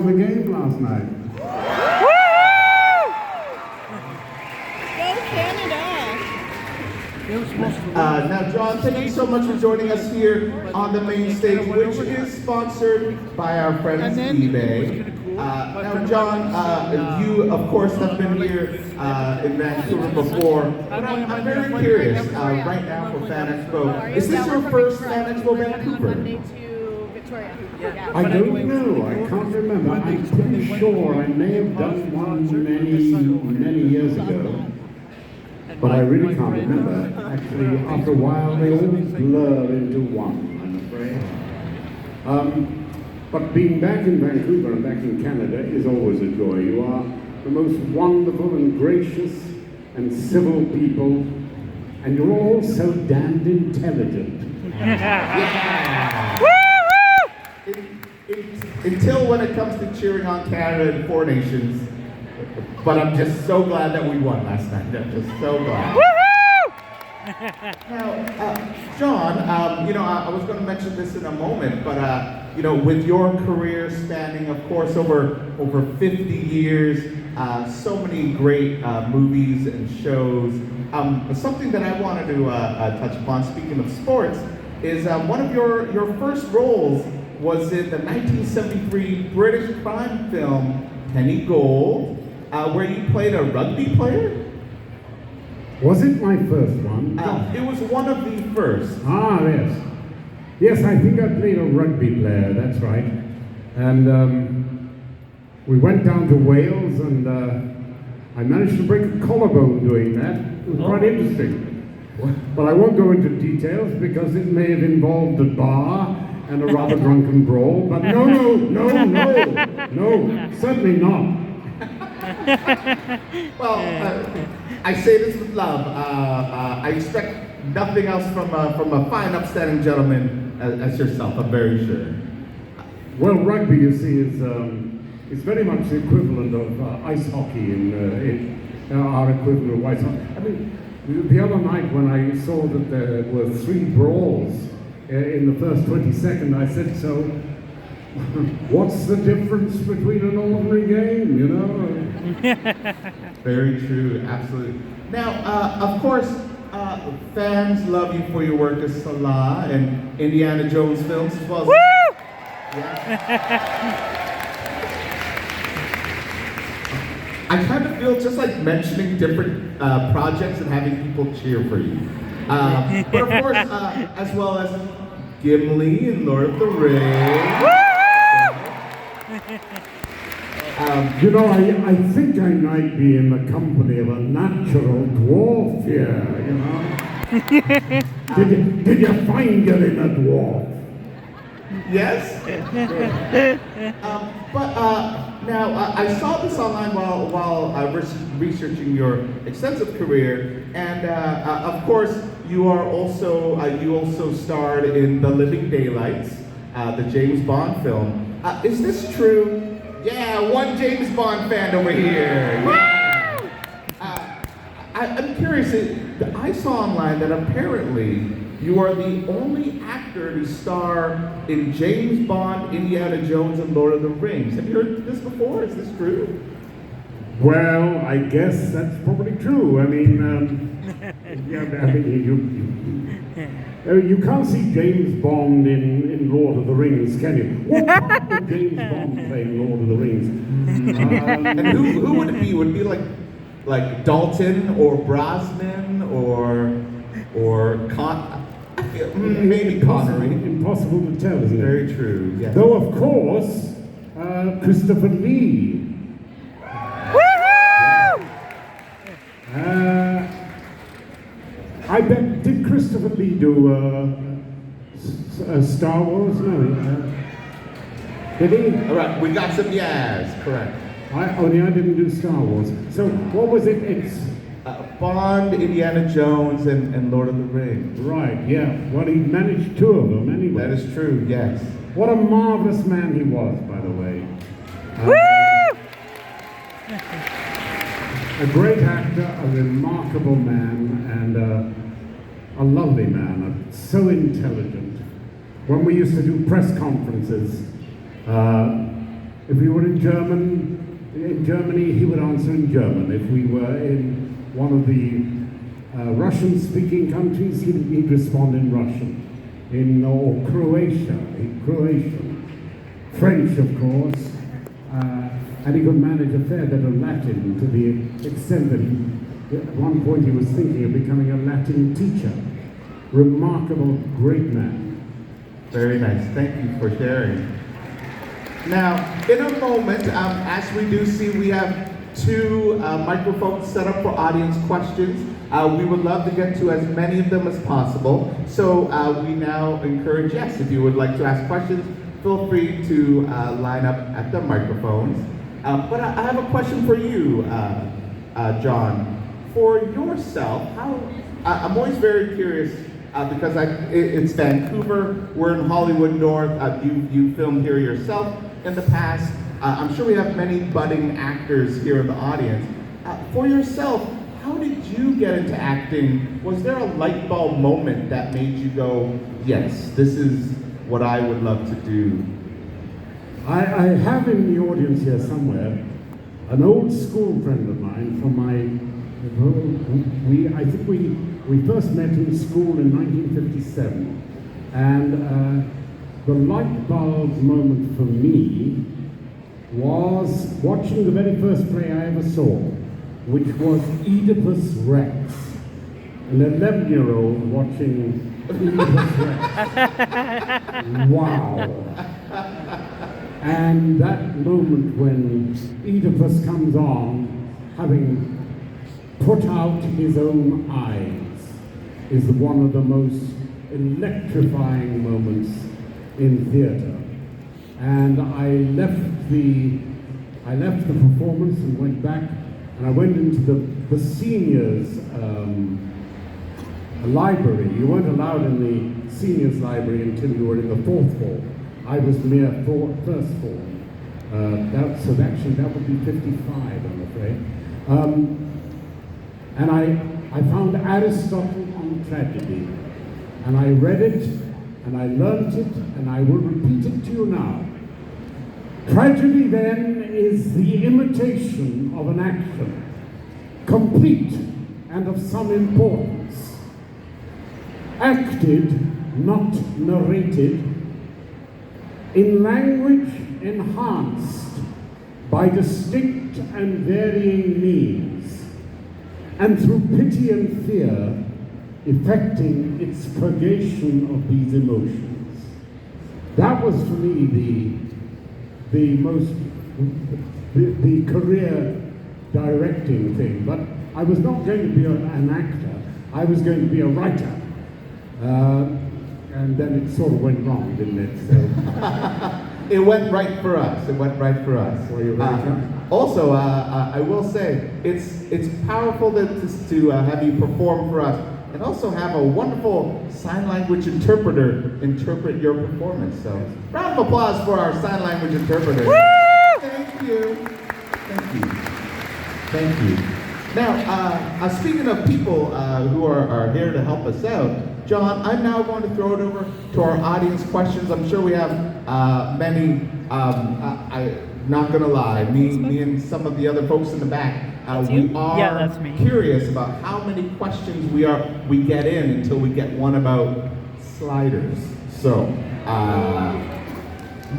the game last night. Go Canada! Now, John, thank you so much for joining us here on the main stage, which is sponsored by our friends eBay. Now, John, you, of course, have been here in Vancouver before, but I'm very curious, right now for Fan Expo, is this your first Fan Expo Vancouver? I don't know, I can't remember. I'm pretty sure I may have done one many years ago. But I really can't remember. Actually, after a while, they all blur into one, I'm afraid. But being back in Vancouver and back in Canada is always a joy. You are the most wonderful and gracious and civil people, and you're all so damned intelligent. Yeah. Until when it comes to cheering on Canada and Four Nations. But I'm just so glad that we won last night. I'm just so glad. Now, John, I was going to mention this in a moment, but with your career spanning, of course, over 50 years, so many great movies and shows. Something that I wanted to touch upon, speaking of sports, is one of your first roles was in the 1973 British crime film Penny Gold, where you played a rugby player? Was it my first one? It was one of the first. Ah, yes. Yes, I think I played a rugby player, that's right. And we went down to Wales, and I managed to break a collarbone doing that. It was quite interesting. But I won't go into details because it may have involved a bar and a rather drunken brawl, but no, certainly not. Well, I say this with love. I expect nothing else from a fine, upstanding gentleman as yourself, I'm very sure. Well, rugby, you see, is very much the equivalent of ice hockey in our equivalent of ice hockey. I mean, the other night when I saw that there were 3 brawls in the first 20 seconds, I said, so what's the difference between an ordinary game, you know? Very true, absolutely. Now, of course, fans love you for your work as Salah and Indiana Jones films as well. Woo! Yeah. I kind of feel just like mentioning different projects and having people cheer for you. But of course, as well as Gimli and Lord of the Rings. I think I might be in the company of a natural dwarf here, you know. Did you find you in a dwarf? Yes. Now I saw this online while researching your extensive career, and of course you also starred in The Living Daylights, the James Bond film. Is this true? Yeah, one James Bond fan over here. Yeah. I'm curious. I saw online that apparently you are the only actor to star in James Bond, Indiana Jones, and Lord of the Rings. Have you heard this before? Is this true? Well, I guess that's probably true. I mean, you can't see James Bond in Lord of the Rings, can you? What part of James Bond playing Lord of the Rings? And who would it be? Would it be like Dalton or Brosnan or maybe Connery? Impossible to tell, isn't it? Very true. Yeah. Though of course, Christopher Lee. I bet, did Christopher Lee do Star Wars? No. Did he? All right, we got some yes, correct. I didn't do Star Wars. So what was it? It's Bond, Indiana Jones, and Lord of the Rings. Right, yeah. Well, he managed 2 of them anyway. That is true, yes. What a marvelous man he was, by the way. A great actor, a remarkable man, and a lovely man, so intelligent. When we used to do press conferences, If we were in Germany, he would answer in German. If we were in one of the Russian-speaking countries, he'd respond in Russian. Or Croatia, in Croatian. French, of course. And he could manage a fair bit of Latin to the extent that at one point he was thinking of becoming a Latin teacher. Remarkable, great man. Very nice. Thank you for sharing. Now, in a moment, as we do see, we have two microphones set up for audience questions. We would love to get to as many of them as possible. So we now encourage, yes, if you would like to ask questions, feel free to line up at the microphones. But I have a question for you, John. For yourself, I'm always very curious because it's Vancouver, we're in Hollywood North, you filmed here yourself in the past. I'm sure we have many budding actors here in the audience. For yourself, how did you get into acting? Was there a light bulb moment that made you go, yes, this is what I would love to do? I have in the audience here somewhere an old school friend of mine from I think we first met in school in 1957, and the light bulb moment for me was watching the very first play I ever saw, which was Oedipus Rex. An 11-year-old watching Oedipus Rex. Wow. And that moment when Oedipus comes on, having put out his own eyes, is one of the most electrifying moments in theatre. And I left the performance and went back, and I went into the seniors library. You weren't allowed in the seniors library until you were in the fourth form. I was mere first form. So actually that would be 55, I'm afraid. And I found Aristotle on tragedy, and I read it, and I learnt it, and I will repeat it to you now. Tragedy then is the imitation of an action, complete and of some importance, acted, not narrated, in language enhanced by distinct and varying means, and through pity and fear, effecting its purgation of these emotions. That was for me the career directing thing. But I was not going to be an actor, I was going to be a writer. And then it sort of went wrong, didn't it? So. It went right for us. It went right for us. Well, you're right. Also, I will say it's powerful to have you perform for us, and also have a wonderful sign language interpreter interpret your performance. So, round of applause for our sign language interpreter. Woo! Thank you. Thank you. Thank you. Now, speaking of people who are here to help us out, John, I'm now going to throw it over to our audience questions. I'm sure we have many. I'm not going to lie, me and some of the other folks in the back, we are curious about how many questions we get in until we get one about sliders. So,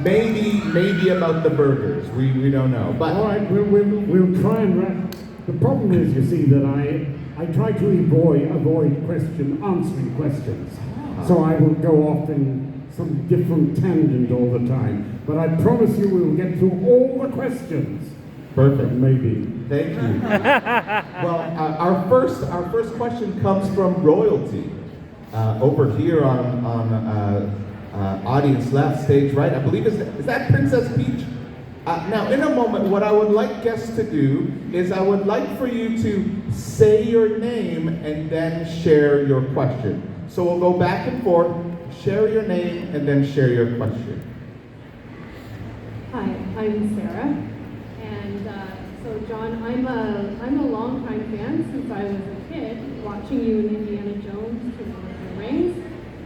maybe about the burgers. We don't know. But all right, we'll try and wrap. The problem is, you see, that I try to avoid answering questions. So I will go off in some different tangent all the time. But I promise you we will get through all the questions. Perfect. Maybe. Thank you. Well, our first question comes from royalty. Over here on audience left, stage right. I believe is that Princess Peach? Now, in a moment, what I would like guests to do is I would like for you to say your name and then share your question. So we'll go back and forth, share your name, and then share your question. Hi, I'm Sarah, and so John, I'm a longtime fan since I was a kid, watching you in Indiana Jones to Lord of the Rings,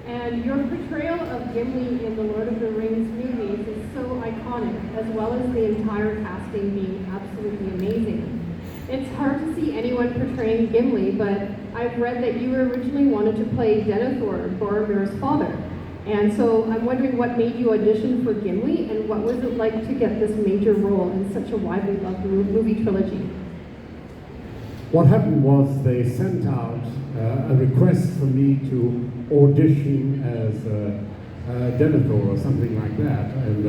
And your portrayal of Gimli in the Lord of the Rings movies is so iconic, as well as the entire casting being absolutely amazing. It's hard to see anyone portraying Gimli, but I've read that you originally wanted to play Denethor, Boromir's father. And so I'm wondering what made you audition for Gimli, and what was it like to get this major role in such a widely loved movie trilogy? What happened was they sent out a request for me to audition as Denethor or something like that, and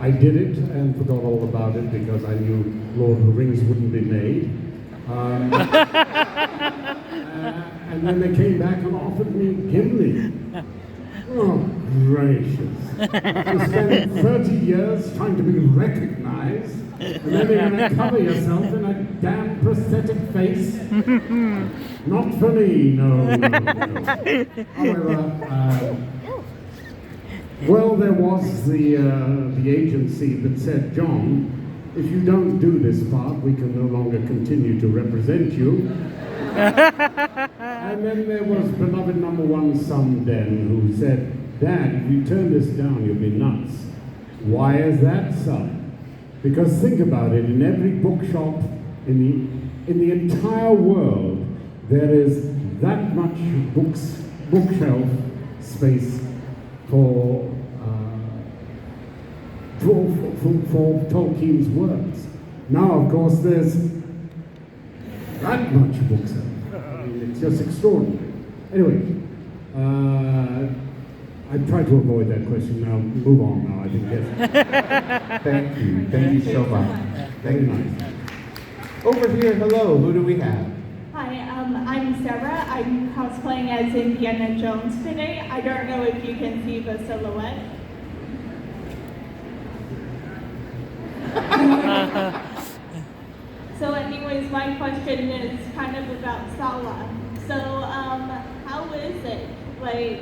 I did it and forgot all about it because I knew Lord of the Rings wouldn't be made. And then they came back and offered me Gimli. Oh, gracious. You spend 30 years trying to be recognized, and then you're going to cover yourself in a damn prosthetic face? Not for me, no. However, well, there was the agency that said, John, if you don't do this part, we can no longer continue to represent you. And then there was beloved number one son, Den, who said, Dad, if you turn this down, you'll be nuts. Why is that, son? Because think about it, in every bookshop in the entire world, there is that much bookshelf space for Tolkien's works. Now, of course, there's that much bookshelf. I mean, it's just extraordinary. Anyway, I tried to avoid that question. Now, move on now, I think, yes. Thank you so much. Very nice. Over here, hello, who do we have? Hi, I'm Sarah. I'm cosplaying as Indiana Jones today. I don't know if you can see the silhouette. So anyways, my question is kind of about Sala. So how is it? Like,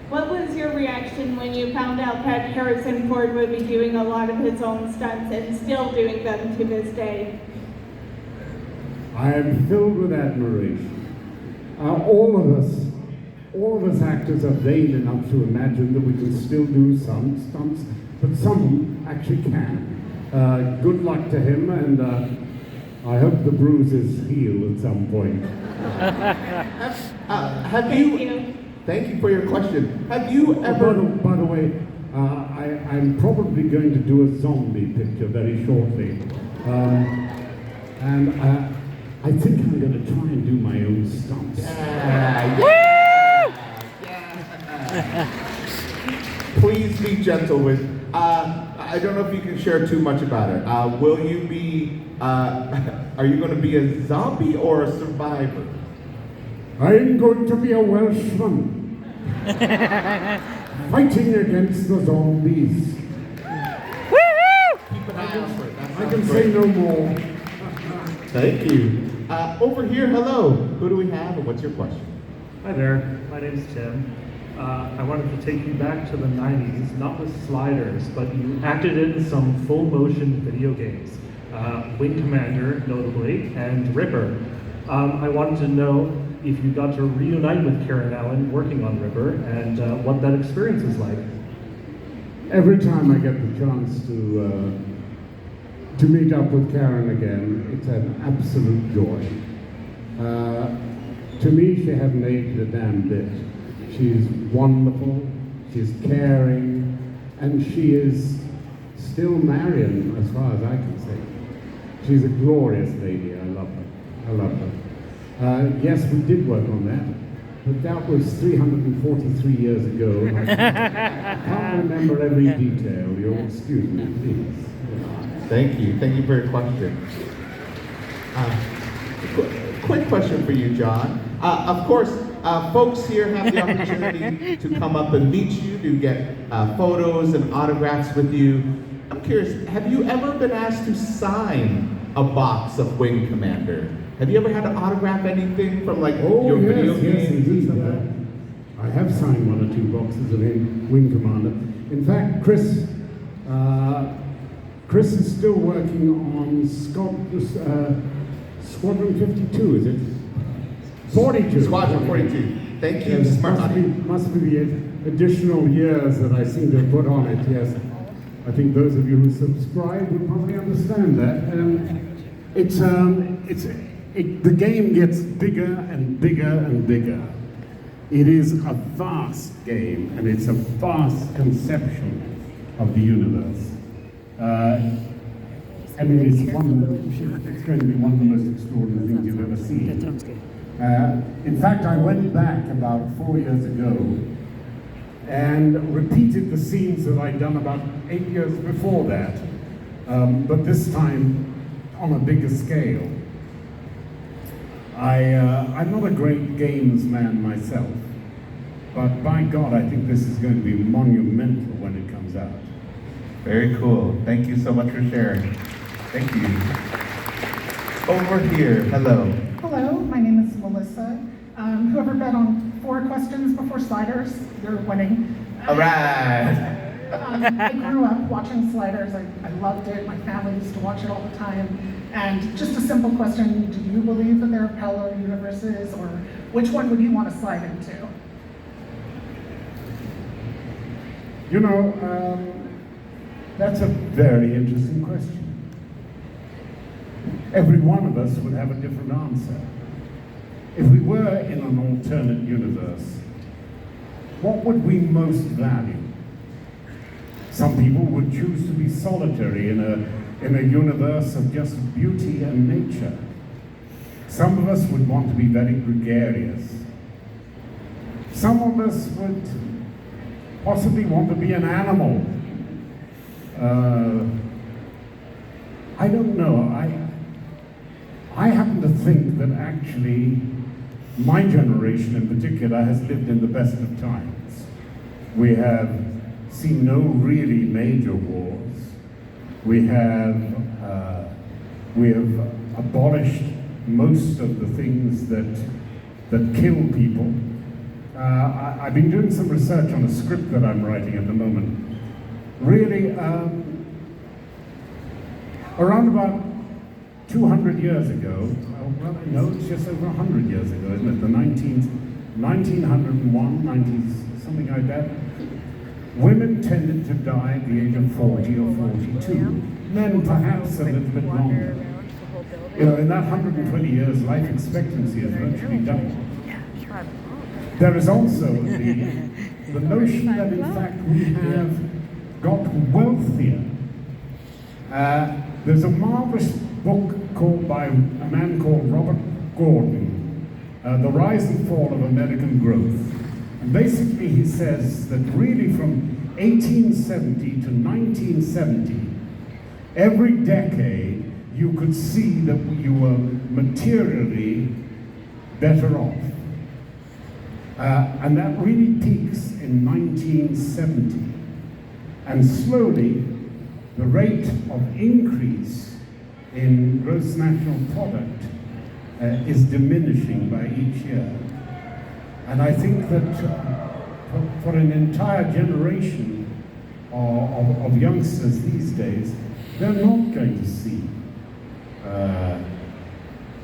what was your reaction when you found out that Harrison Ford would be doing a lot of his own stunts and still doing them to this day? I am filled with admiration. All of us actors are vain enough to imagine that we can still do some stunts, but some actually can. Good luck to him, and I hope the bruises heal at some point. Thank you. Thank you for your question. Have you ever... By the way, I'm probably going to do a zombie picture very shortly. And I think I'm going to try and do my own stunts. Please be gentle with... I don't know if you can share too much about it. Will you be... are you going to be a zombie or a survivor? I'm going to be a Welshman, fighting against the zombies. Keep an eye out for it. I can say no more. Thank you. Over here, hello. Who do we have and what's your question? Hi there, my name's Tim. I wanted to take you back to the 90s, not with sliders, but you acted in some full motion video games. Wing Commander, notably, and Ripper. I wanted to know if you got to reunite with Karen Allen working on Ripper and what that experience was like. Every time I get the chance to meet up with Karen again, it's an absolute joy. To me, she hasn't aged a damn bit. She's wonderful, she's caring, and she is still Marion as far as I can see. She's a glorious lady. I love her. I love her. Yes, we did work on that, but that was 343 years ago. And I can't remember every detail. You'll excuse me, please. Thank you. Thank you for your question. Quick question for you, John. Of course, folks here have the opportunity to come up and meet you, to get photos and autographs with you. I'm curious, have you ever been asked to sign a box of Wing Commander? Have you ever had to autograph anything from your video games? Yes, indeed. I have signed one or two boxes of Wing Commander. In fact, Chris is still working on Squadron 52, is it? 42. Squadron 42. Thank you, Yes, Smart Hottie. must be the additional years that I seem to have put on it, yes. I think those of you who subscribe would probably understand that. The game gets bigger and bigger and bigger. It is a vast game, and it's a vast conception of the universe. I mean, it's going to be one of the most extraordinary things you've ever seen. In fact, I went back about 4 years ago and repeated the scenes that I'd done about 8 years before that, but this time on a bigger scale. I'm not a great games man myself, but by God, I think this is going to be monumental when it comes out. Very cool. Thank you so much for sharing. Thank you. Over here, hello. Hello, my name is Melissa. Whoever bet on 4 questions before sliders, you're winning. All right. I grew up watching sliders. I loved it. My family used to watch it all the time. And just a simple question, do you believe that there are parallel universes, or which one would you want to slide into? You know, that's a very interesting question. Every one of us would have a different answer. If we were in an alternate universe, what would we most value? Some people would choose to be solitary in a universe of just beauty and nature. Some of us would want to be very gregarious. Some of us would possibly want to be an animal. I don't know. I happen to think that actually my generation in particular has lived in the best of times. We have seen no really major wars. We have abolished most of the things that kill people. I've been doing some research on a script that I'm writing at the moment. Really, around about 200 years ago, well, no, it's just over 100 years ago, isn't it? The 1901, something like that. Women tended to die at the age of 40 or 42. Men perhaps a little bit longer. You know, in that 120 years, life expectancy is virtually doubled. There is also the notion that in fact we have got wealthier. There's a marvelous book called by a man called Robert Gordon, The Rise and Fall of American Growth. And basically he says that really from 1870 to 1970, every decade you could see that you were materially better off. And that really peaks in 1970. And slowly, the rate of increase in gross national product is diminishing by each year. And I think that for an entire generation of youngsters these days, they're not going to see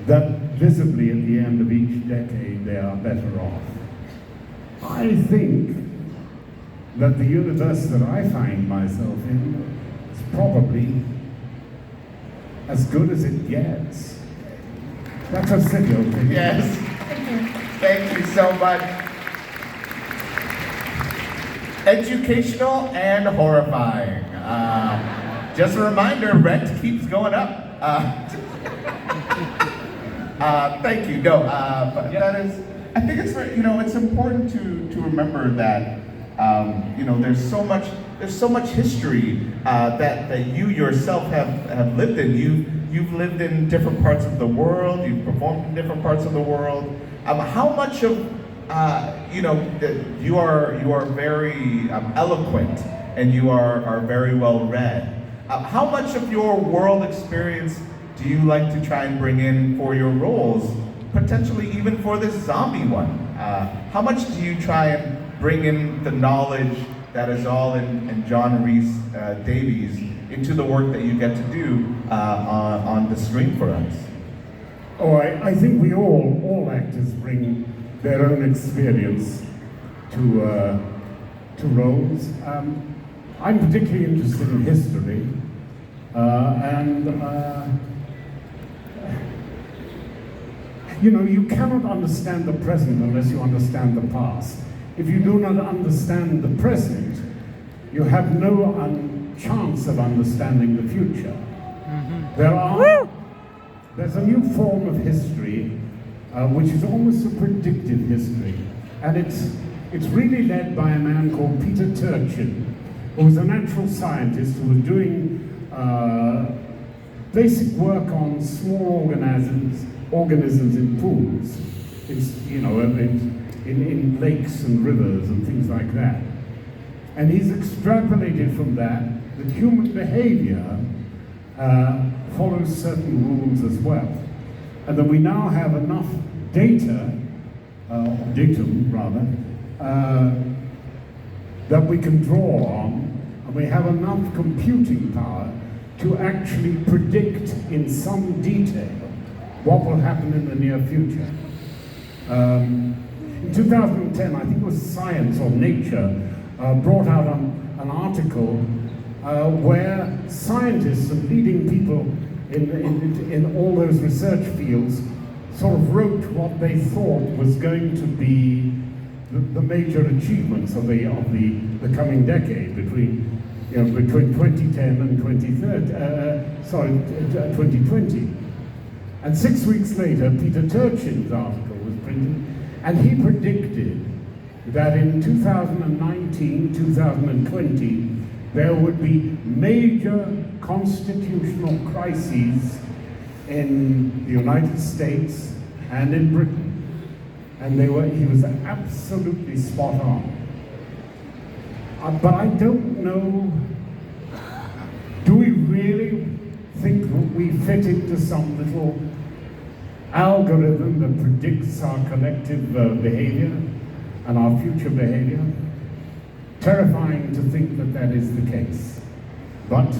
that visibly at the end of each decade they are better off. I think that the universe that I find myself in is probably as good as it gets. That's a silly opinion. Yes. Thank you so much. Educational and horrifying. Just a reminder, rent keeps going up. Thank you. No, but that is, I think it's very, it's important to remember that there's so much history that you yourself have lived in. You've lived in different parts of the world. You've performed in different parts of the world. How much of you are very eloquent and you are very well read. How much of your world experience do you like to try and bring in for your roles, potentially even for this zombie one? How much do you try and bring in the knowledge that is all in John Rhys Davies into the work that you get to do on the screen for us? Oh, I think we all actors bring their own experience to roles. I'm particularly interested in history, you cannot understand the present unless you understand the past. If you do not understand the present, you have no chance of understanding the future. There's a new form of history, which is almost a predictive history, and it's really led by a man called Peter Turchin, who was a natural scientist who was doing basic work on small organisms in pools, in lakes and rivers and things like that. And he's extrapolated from that human behavior follows certain rules as well. And that we now have enough data, datum rather, that we can draw on, and we have enough computing power to actually predict in some detail what will happen in the near future. In 2010, I think it was Science or Nature brought out an article where scientists and leading people in all those research fields sort of wrote what they thought was going to be the major achievements of the coming decade between 2010 and 2020. And 6 weeks later, Peter Turchin's article was printed, and he predicted that in 2019, 2020, there would be major constitutional crises in the United States and in Britain. And he was absolutely spot on. But I don't know, do we really think that we fit into some little algorithm that predicts our collective behavior and our future behavior? Terrifying to think that that is the case. But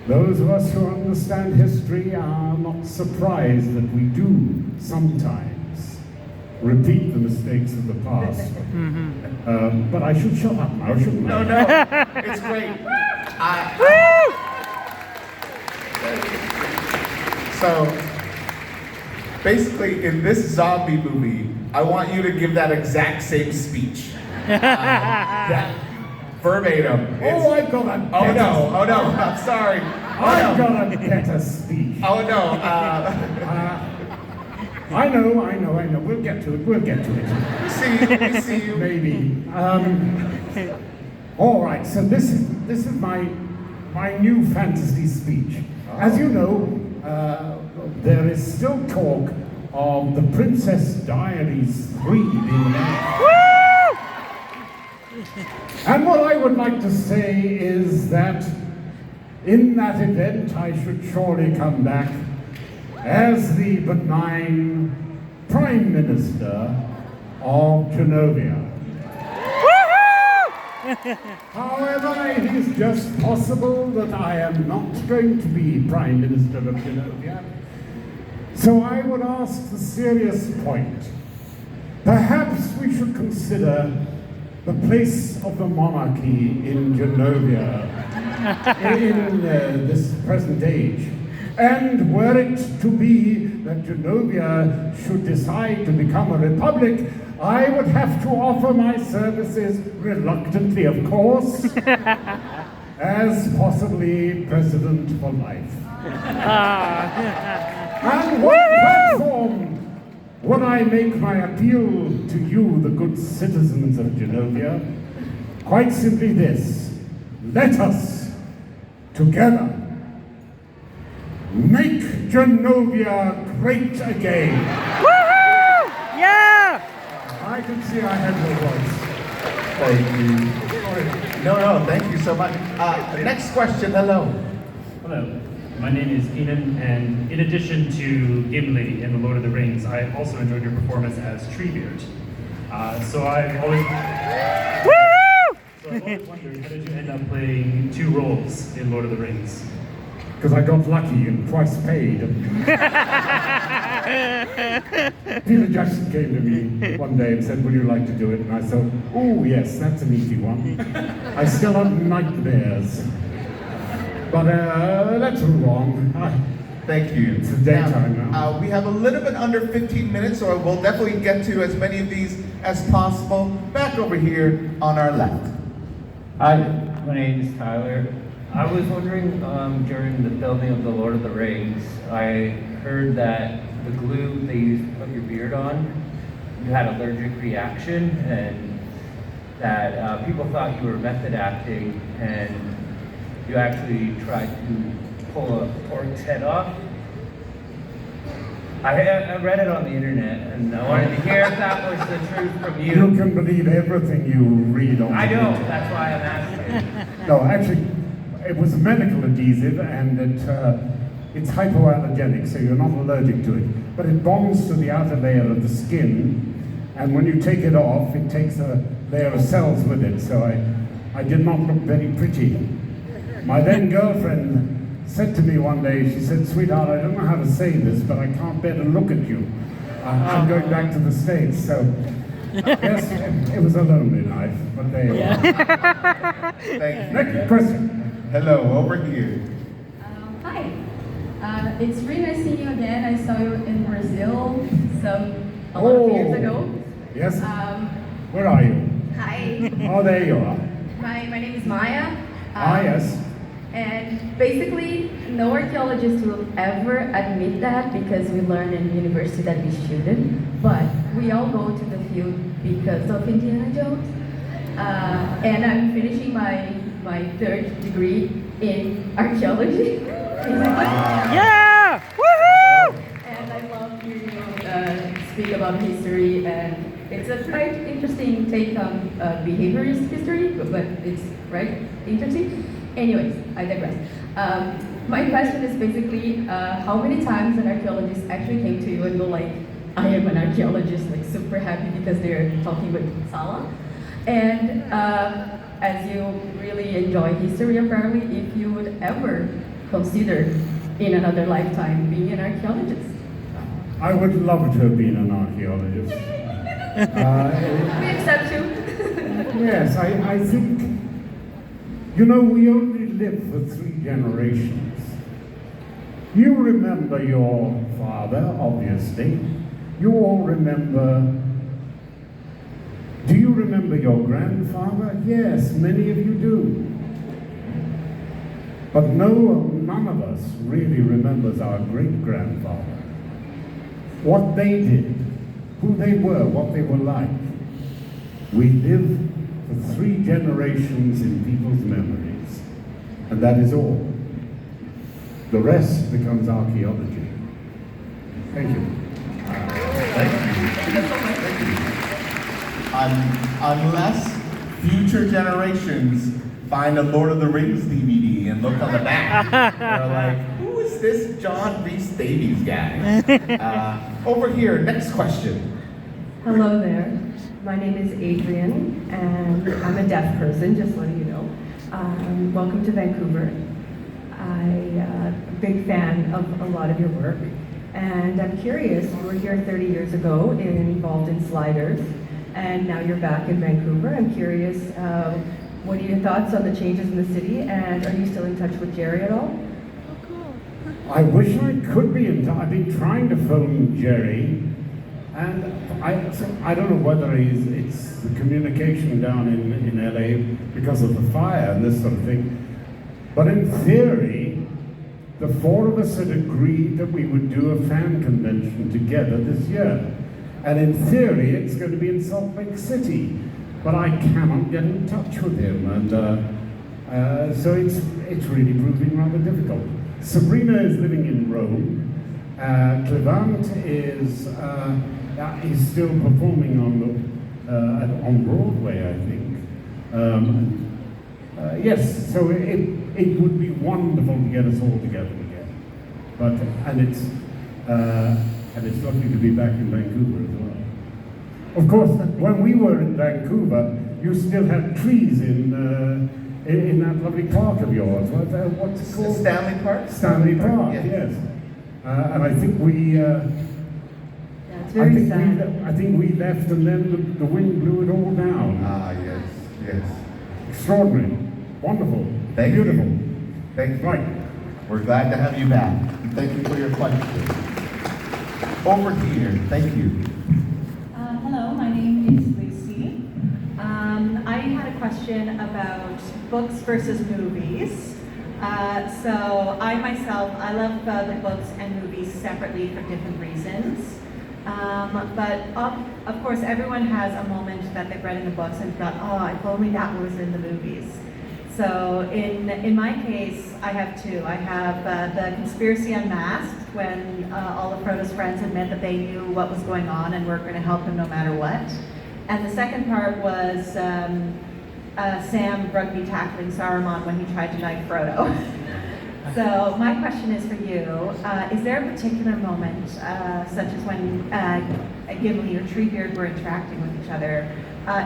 those of us who understand history are not surprised that we do sometimes repeat the mistakes of the past. But I should shut up now, shouldn't I? No, it's great. So, basically, in this zombie movie, I want you to give that exact same speech. That verbatim. I've got a better Oh no, I'm sorry. I've got a better speech. Oh no. I know. We'll get to it. We see you. Maybe. All right. So this is my new fantasy speech. As you know, there is still talk of the Princess Diaries 3 being announced. And what I would like to say is that in that event, I should surely come back as the benign Prime Minister of Genovia. However, it is just possible that I am not going to be Prime Minister of Genovia. So I would ask the serious point. Perhaps we should consider the place of the monarchy in Genovia in this present age. And were it to be that Genovia should decide to become a republic, I would have to offer my services, reluctantly of course, as possibly president for life. And what platform would I make my appeal to you, the good citizens of Genovia? Quite simply this: let us, together, make Genovia great again. Woohoo! Yeah! I could see I had no voice. Thank you. No, thank you so much. Next question, hello. Hello, my name is Keenan, and in addition to Gimli in The Lord of the Rings, I also enjoyed your performance as Treebeard. So I've always wondered, how did you end up playing two roles in Lord of the Rings? Because I got lucky and twice paid. Peter Jackson came to me one day and said, "Would you like to do it?" And I thought, "Oh yes, that's an easy one." I still have nightmares. But let's move on. Thank you. It's the daytime now. We have a little bit under 15 minutes, so we'll definitely get to as many of these as possible. Back over here on our left. Hi, my name is Tyler. I was wondering, during the filming of The Lord of the Rings, I heard that the glue they used to put your beard on, you had an allergic reaction, and that people thought you were method acting, and you actually tried to pull a pork's head off. I read it on the internet, and I wanted to hear if that was the truth from you. You can believe everything you read on the I know, internet. that's why I'm asking. No, actually, it was a medical adhesive, and it's hypoallergenic, so you're not allergic to it. But it bonds to the outer layer of the skin, and when you take it off, it takes a layer of cells with it, so I did not look very pretty. My then girlfriend said to me one day, she said, "Sweetheart, I don't know how to say this, but I can't bear to look at you. I'm going back to the States." So, yes, it was a lonely night, but there you are. Thank you. Next question. Hello, over here. Hi, it's really nice seeing you again. I saw you in Brazil a lot of years ago. Yes? Where are you? Hi, Oh, there you are. my name is Maya. Yes. And basically, no archaeologist will ever admit that because we learn in university that we shouldn't. But we all go to the field because of Indiana Jones. And I'm finishing my third degree in archaeology. Yeah! Woohoo! And I love hearing you speak about history, and it's a quite interesting take on behaviorist history, but it's right interesting. Anyways, I digress. My question is basically, how many times an archaeologist actually came to you and go like, "I am an archaeologist," like super happy because they're talking with Sala? And as you really enjoy history apparently, if you would ever consider in another lifetime being an archaeologist? I would love to have been an archaeologist. We accept you. Yes, I think, you know, we only live for 3 generations. You remember your father, obviously. You all remember. Do you remember your grandfather? Yes, many of you do. But none of us really remembers our great-grandfather. What they did, who they were, what they were like. We live for 3 generations in people's memories, and that is all. The rest becomes archaeology. Thank you. Thank you. Unless future generations find a Lord of the Rings DVD and look on the back, they're like, "Who is this John Rhys Davies guy?" Over here, next question. Hello there. My name is Adrian, and I'm a deaf person, just letting you know. Welcome to Vancouver. I'm a big fan of a lot of your work, and I'm curious, you were here 30 years ago involved in sliders, and now you're back in Vancouver. I'm curious, what are your thoughts on the changes in the city, and are you still in touch with Jerry at all? I wish I could be in touch. I've been trying to phone Jerry, and I don't know whether it's the communication down in LA because of the fire and this sort of thing. But in theory, the 4 of us had agreed that we would do a fan convention together this year. And in theory, it's going to be in Salt Lake City. But I cannot get in touch with him, and so it's really proving rather difficult. Sabrina is living in Rome. Clevant is still performing on Broadway, I think. Yes, so it would be wonderful to get us all together again. But and it's lovely to be back in Vancouver as well. Of course, when we were in Vancouver, you still had trees in that lovely park of yours. What's it called? Stanley Park? Stanley Park, yeah. yes. And I think we It's very sad. I think we left and then the wind blew it all down. Ah, yes, yes. Extraordinary. Wonderful. Beautiful. Beautiful. Thank you. Right. We're glad to have you back. Thank you for your question. Over here. Thank you. Hello, my name is Lucy. I had a question about books versus movies. So I myself, I love the books and movies separately for different reasons. But of course, everyone has a moment that they've read in the books and thought, oh, if only that was in the movies. So in my case, I have two. I have the Conspiracy Unmasked, when all of Frodo's friends admit that they knew what was going on and were going to help him no matter what. And the second part was Sam rugby tackling Saruman when he tried to knife Frodo. So my question is for you, is there a particular moment, such as when Gimli or Treebeard were interacting with each other,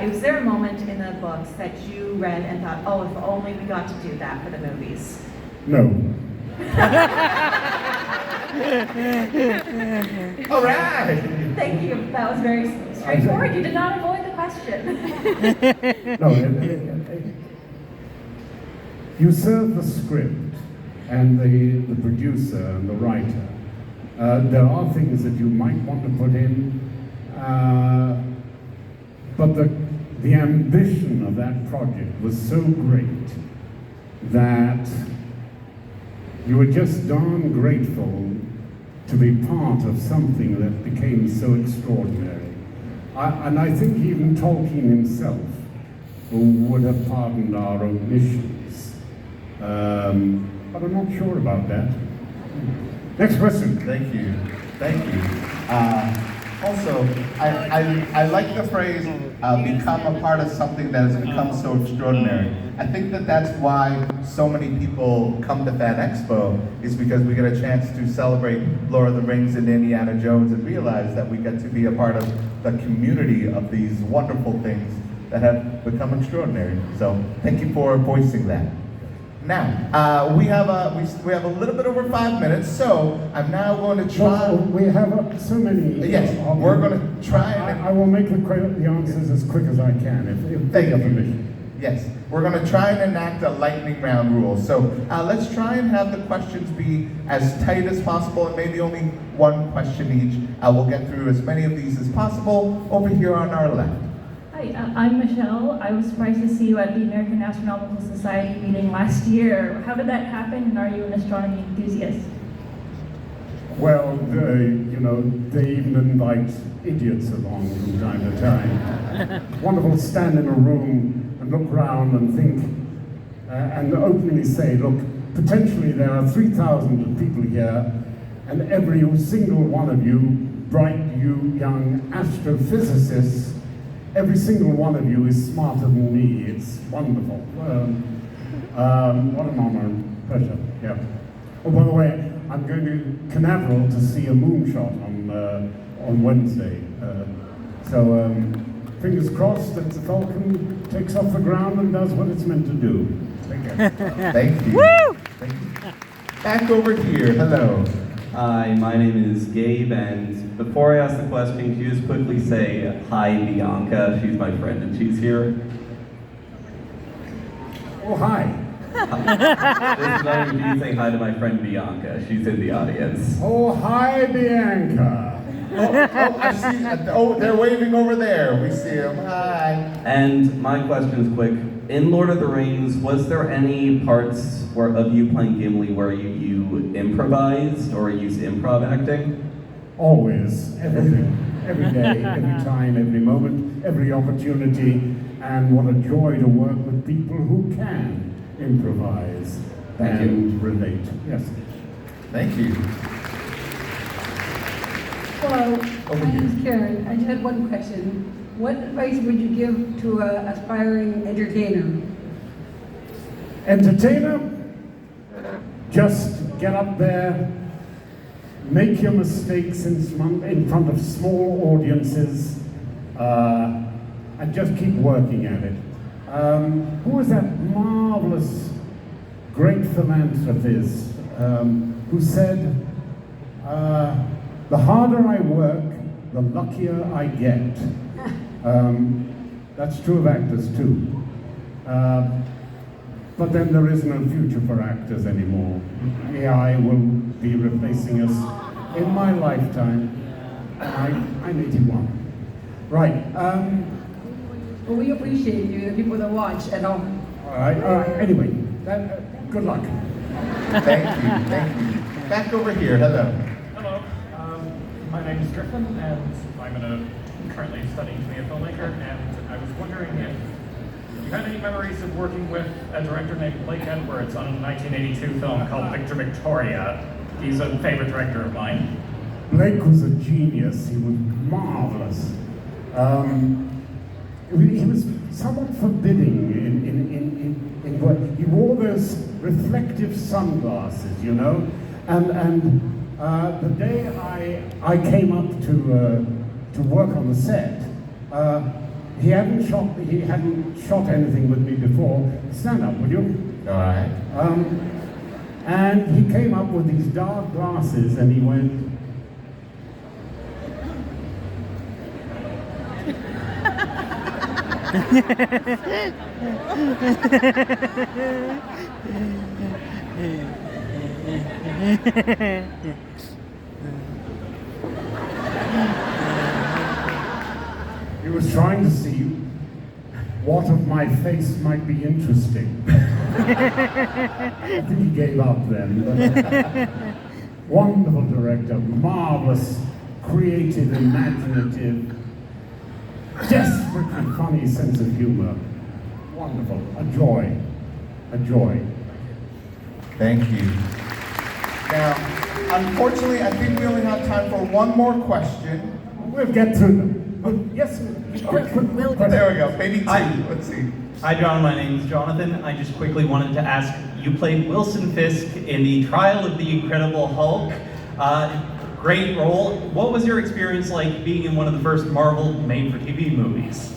is there a moment in the books that you read and thought, oh, if only we got to do that for the movies? No. All right. Thank you. That was very straightforward. You did not avoid the question. No, you serve the script and the producer and the writer. There are things that you might want to put in, but the ambition of that project was so great that you were just darn grateful to be part of something that became so extraordinary. And I think even Tolkien himself would have pardoned our omissions. But I'm not sure about that. Next question. Thank you. Thank you. Also, I like the phrase, become a part of something that has become so extraordinary. I think that that's why so many people come to Fan Expo, is because we get a chance to celebrate Lord of the Rings and Indiana Jones and realize that we get to be a part of the community of these wonderful things that have become extraordinary. So thank you for voicing that. Now, we have a little bit over 5 minutes, so I'm now going to try. Well, we have so many. Yes, we're going to try. I will make the answers as quick as I can, if Thank you have you. permission. Yes, we're going to try and enact a lightning round rule. So let's try and have the questions be as tight as possible, and maybe only one question each. We'll get through as many of these as possible over here on our left. Hi, I'm Michelle. I was surprised to see you at the American Astronomical Society meeting last year. How did that happen, and are you an astronomy enthusiast? Well, they even invite idiots along from time to time. Wonderful to stand in a room and look around and think, and openly say, look, potentially there are 3,000 people here, and every single one of you, bright, you young astrophysicists, every single one of you is smarter than me. It's wonderful. What an honor and pleasure. Yeah. Oh, by the way, I'm going to Canaveral to see a moonshot on Wednesday. So fingers crossed that the Falcon takes off the ground and does what it's meant to do. Take care. Thank you. Woo! Thank you. Back over here. Hello. Hi, my name is Gabe, and before I ask the question, can you just quickly say hi, Bianca? She's my friend, and she's here. Oh, hi. This is not you saying hi to my friend Bianca. She's in the audience. Oh, hi, Bianca. I see. Oh, they're waving over there. We see them. Hi. And my question is quick. In Lord of the Rings, was there any parts of you playing Gimli where you improvised or used improv acting? Always, everything, every day, every time, every moment, every opportunity, and what a joy to work with people who can improvise and relate. Yes. Thank you. Hello, my name is Karen. I just had one question. What advice would you give to an aspiring entertainer? Entertainer, just get up there, make your mistakes in front of small audiences, and just keep working at it. Who was that marvelous, great philanthropist who said, the harder I work, the luckier I get. That's true of actors too. But then there is no future for actors anymore. AI will be replacing us in my lifetime. I'm 81. Right. Well, we appreciate you, the people that watch at home. All right. Anyway, good luck. Thank you. Back over here, hello. Hello, my name is Griffin, and I'm currently studying to be a filmmaker, and I was wondering if you had any memories of working with a director named Blake Edwards on a 1982 film called Victor Victoria. He's a favorite director of mine. Blake was a genius. He was marvelous. He was somewhat forbidding in what he wore those reflective sunglasses, you know. And the day I came up to work on the set, he hadn't shot anything with me before. Stand up, will you? All right. And he came up with these dark glasses, and he went. He was trying to see what of my face might be interesting. I think he gave up then. But wonderful director, marvelous, creative, imaginative, desperately funny sense of humor. Wonderful, a joy, a joy. Thank you. Now, unfortunately, I think we only have time for one more question. We'll get through them. Yes, there we go, maybe two. Let's see. Hi, John. My name is Jonathan. I just quickly wanted to ask, you played Wilson Fisk in the Trial of the Incredible Hulk. Great role. What was your experience like being in one of the first Marvel made-for-TV movies?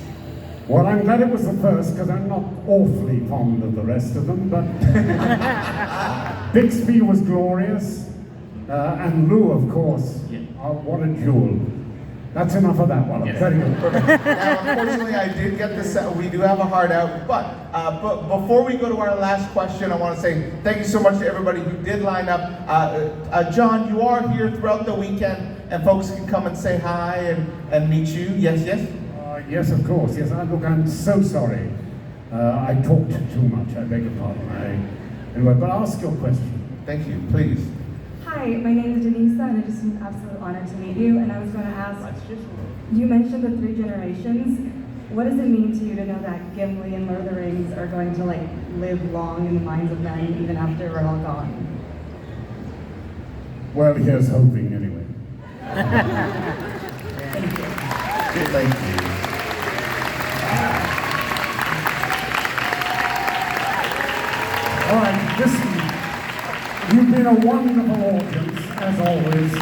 Well, I'm glad it was the first, because I'm not awfully fond of the rest of them, but Bixby was glorious, and Lou, of course. Yeah. What a jewel. That's enough of that one. Yes. Very good. Now, unfortunately, I did get this. We do have a hard out, but before we go to our last question, I want to say thank you so much to everybody who did line up. John, you are here throughout the weekend, and folks can come and say hi and meet you. Yes, yes. Yes, of course. Yes, look, I'm so sorry. I talked too much. I beg your pardon. Anyway, but ask your question. Thank you. Please. Hi, my name is Denise, and it's just an absolute honor to meet you. And I was going to ask, you mentioned the 3 generations. What does it mean to you to know that Gimli and Lord of the Rings are going to live long in the minds of men even after we're all gone? Well, here's hoping, anyway. Thank you. Thank you. All right, listen. You've been a wonderful audience, as always.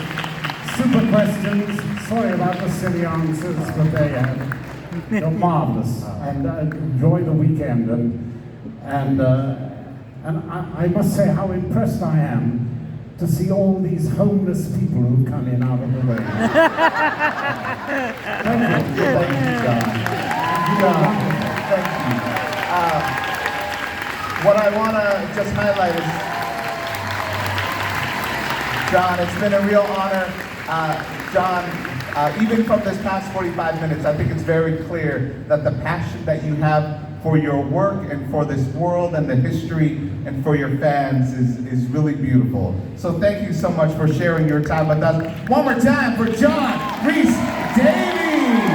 Super questions. Sorry about the silly answers, but they're marvelous. And enjoy the weekend. And I must say how impressed I am to see all these homeless people who come in out of the rain. Thank you. Thank you, John. Thank you. What I want to just highlight is, John, it's been a real honor. John, even from this past 45 minutes, I think it's very clear that the passion that you have for your work and for this world and the history and for your fans is really beautiful. So thank you so much for sharing your time with us. One more time for John Rhys Davies.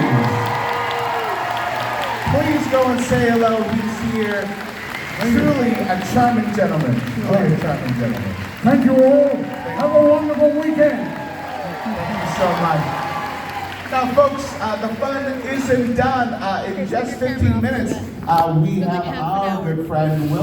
Please go and say hello. He's here. Truly a charming gentleman. Very charming gentleman. Thank you all. Have a wonderful weekend. Thank you so much. Now, folks, the fun isn't done. In just 15 minutes, we have our good friend Will.